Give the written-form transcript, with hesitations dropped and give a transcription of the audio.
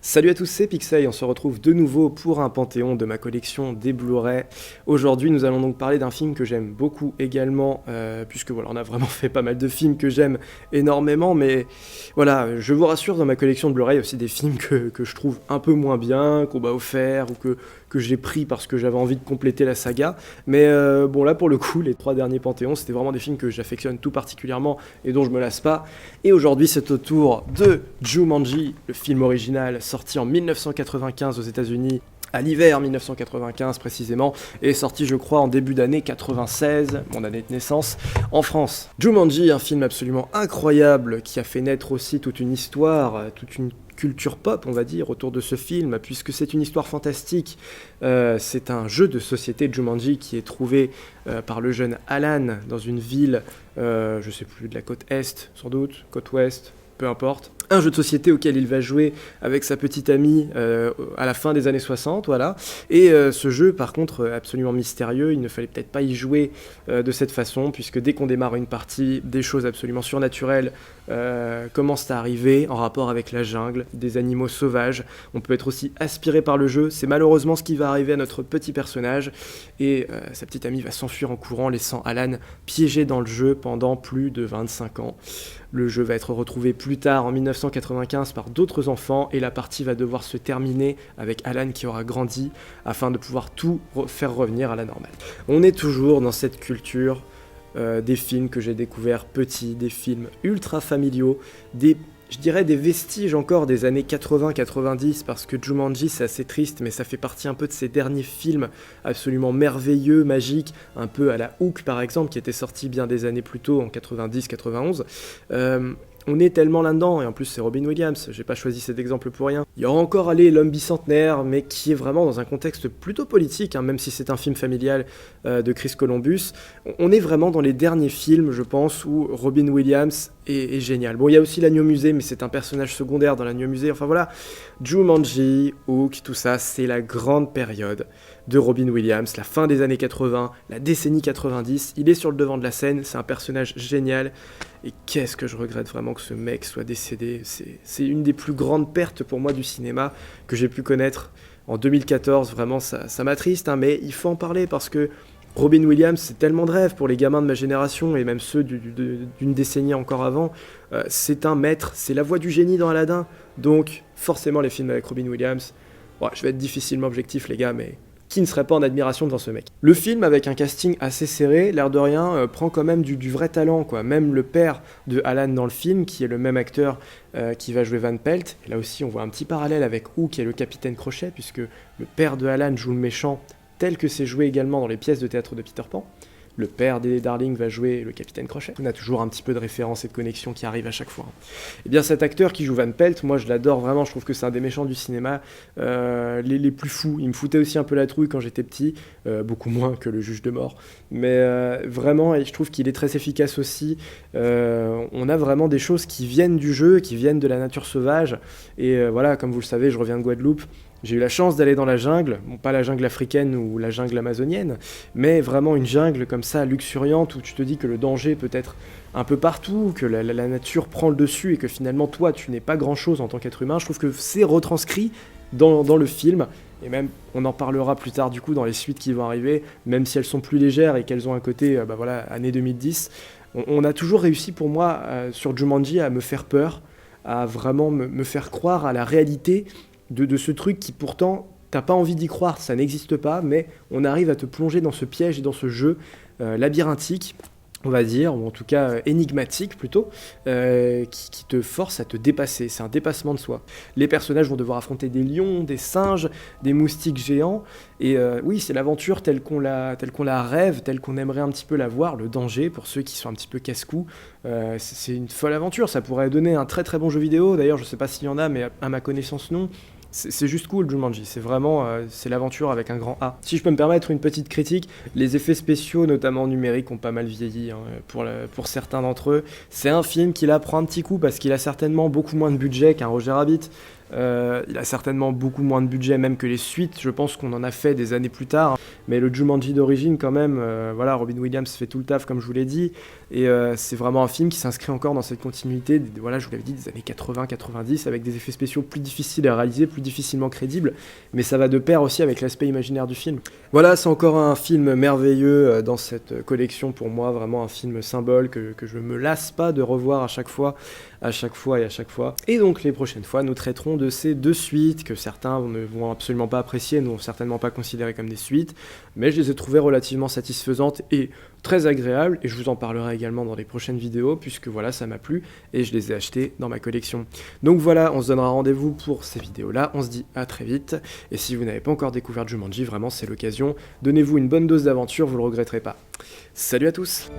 Salut à tous, c'est Pixel, on se retrouve de nouveau pour un panthéon de ma collection des Blu-ray. Aujourd'hui, nous allons donc parler d'un film que j'aime beaucoup également, puisque voilà, on a vraiment fait pas mal de films que j'aime énormément, mais voilà, je vous rassure, dans ma collection de Blu-ray, il y a aussi des films que je trouve un peu moins bien, qu'on m'a offert, ou que j'ai pris parce que j'avais envie de compléter la saga. Mais bon, là, pour le coup, les 3 derniers panthéons, c'était vraiment des films que j'affectionne tout particulièrement et dont je me lasse pas. Et aujourd'hui, c'est au tour de Jumanji, le film original sorti en 1995 aux États-Unis, à l'hiver 1995 précisément, et sorti je crois en début d'année 96, mon année de naissance, en France. Jumanji, un film absolument incroyable qui a fait naître aussi toute une histoire, toute une culture pop, on va dire, autour de ce film, puisque c'est une histoire fantastique. C'est un jeu de société, Jumanji, qui est trouvé par le jeune Alan dans une ville, je sais plus, de la côte Est, sans doute, côte Ouest, peu importe. Un jeu de société auquel il va jouer avec sa petite amie à la fin des années 60, voilà. Et ce jeu, par contre, absolument mystérieux, il ne fallait peut-être pas y jouer de cette façon, puisque dès qu'on démarre une partie, des choses absolument surnaturelles commencent à arriver en rapport avec la jungle, des animaux sauvages. On peut être aussi aspiré par le jeu, c'est malheureusement ce qui va arriver à notre petit personnage, et sa petite amie va s'enfuir en courant, laissant Alan piégé dans le jeu pendant plus de 25 ans. Le jeu va être retrouvé plus tard en 1995 par d'autres enfants et la partie va devoir se terminer avec Alan qui aura grandi afin de pouvoir tout faire revenir à la normale. On est toujours dans cette culture des films que j'ai découverts petits, des films ultra familiaux, je dirais des vestiges encore des années 80-90, parce que Jumanji c'est assez triste, mais ça fait partie un peu de ces derniers films absolument merveilleux, magiques, un peu à la Hook par exemple, qui était sorti bien des années plus tôt, en 90-91. On est tellement là-dedans, et en plus c'est Robin Williams, j'ai pas choisi cet exemple pour rien. Il y aura encore L'homme bicentenaire, mais qui est vraiment dans un contexte plutôt politique, même si c'est un film familial de Chris Columbus. On est vraiment dans les derniers films, je pense, où Robin Williams est génial. Bon, il y a aussi l'Agneau Musée, mais c'est un personnage secondaire dans l'Agneau Musée, enfin voilà. Jumanji, Hook, tout ça, c'est la grande période de Robin Williams, la fin des années 80, la décennie 90, il est sur le devant de la scène, c'est un personnage génial, et qu'est-ce que je regrette vraiment que ce mec soit décédé, c'est une des plus grandes pertes pour moi du cinéma que j'ai pu connaître en 2014, vraiment ça m'attriste, mais il faut en parler parce que Robin Williams, c'est tellement de rêve pour les gamins de ma génération, et même ceux d'une décennie encore avant, c'est un maître, c'est la voix du génie dans Aladdin, donc forcément les films avec Robin Williams, je vais être difficilement objectif les gars, mais qui ne serait pas en admiration devant ce mec. Le film, avec un casting assez serré, l'air de rien, prend quand même du vrai talent, quoi. Même le père de Alan dans le film, qui est le même acteur qui va jouer Van Pelt, et là aussi on voit un petit parallèle avec Hook, qui est le capitaine Crochet, puisque le père de Alan joue le méchant, tel que c'est joué également dans les pièces de théâtre de Peter Pan. Le père d'Ellie Darling va jouer le capitaine Crochet. On a toujours un petit peu de référence et de connexion qui arrive à chaque fois. Et bien cet acteur qui joue Van Pelt, moi je l'adore vraiment, je trouve que c'est un des méchants du cinéma les plus fous. Il me foutait aussi un peu la trouille quand j'étais petit, beaucoup moins que le juge de mort. Mais vraiment, et je trouve qu'il est très efficace aussi. On a vraiment des choses qui viennent du jeu, qui viennent de la nature sauvage. Et voilà, comme vous le savez, je reviens de Guadeloupe. J'ai eu la chance d'aller dans la jungle, bon, pas la jungle africaine ou la jungle amazonienne, mais vraiment une jungle comme ça, luxuriante, où tu te dis que le danger peut être un peu partout, que la nature prend le dessus et que finalement toi tu n'es pas grand chose en tant qu'être humain. Je trouve que c'est retranscrit dans le film, et même on en parlera plus tard du coup dans les suites qui vont arriver, même si elles sont plus légères et qu'elles ont un côté, année 2010. On a toujours réussi pour moi sur Jumanji à me faire peur, à vraiment me faire croire à la réalité de ce truc qui pourtant, t'as pas envie d'y croire, ça n'existe pas, mais on arrive à te plonger dans ce piège et dans ce jeu labyrinthique, on va dire, ou en tout cas énigmatique plutôt, qui te force à te dépasser, c'est un dépassement de soi. Les personnages vont devoir affronter des lions, des singes, des moustiques géants, et oui, c'est l'aventure telle qu'on la rêve, telle qu'on aimerait un petit peu la voir, le danger, pour ceux qui sont un petit peu casse-cou, c'est une folle aventure, ça pourrait donner un très très bon jeu vidéo, d'ailleurs je sais pas s'il y en a, mais à ma connaissance non. C'est juste cool Jumanji, c'est vraiment c'est l'aventure avec un grand A. Si je peux me permettre une petite critique, les effets spéciaux, notamment numériques, ont pas mal vieilli pour certains d'entre eux. C'est un film qui la prend un petit coup parce qu'il a certainement beaucoup moins de budget qu'un Roger Rabbit. Il a certainement beaucoup moins de budget même que les suites, je pense qu'on en a fait des années plus tard, mais le Jumanji d'origine quand même, voilà, Robin Williams fait tout le taf comme je vous l'ai dit, et c'est vraiment un film qui s'inscrit encore dans cette continuité, voilà, je vous l'avais dit, des années 80-90, avec des effets spéciaux plus difficiles à réaliser, plus difficilement crédibles, mais ça va de pair aussi avec l'aspect imaginaire du film. Voilà, c'est encore un film merveilleux dans cette collection, pour moi, vraiment un film symbole que je me lasse pas de revoir à chaque fois. Et donc les prochaines fois, nous traiterons de ces 2 suites que certains ne vont absolument pas apprécier, ne vont certainement pas considérer comme des suites, mais je les ai trouvées relativement satisfaisantes et très agréables, et je vous en parlerai également dans les prochaines vidéos, puisque voilà, ça m'a plu, et je les ai achetées dans ma collection. Donc voilà, on se donnera rendez-vous pour ces vidéos-là, on se dit à très vite, et si vous n'avez pas encore découvert Jumanji, vraiment c'est l'occasion, donnez-vous une bonne dose d'aventure, vous le regretterez pas. Salut à tous!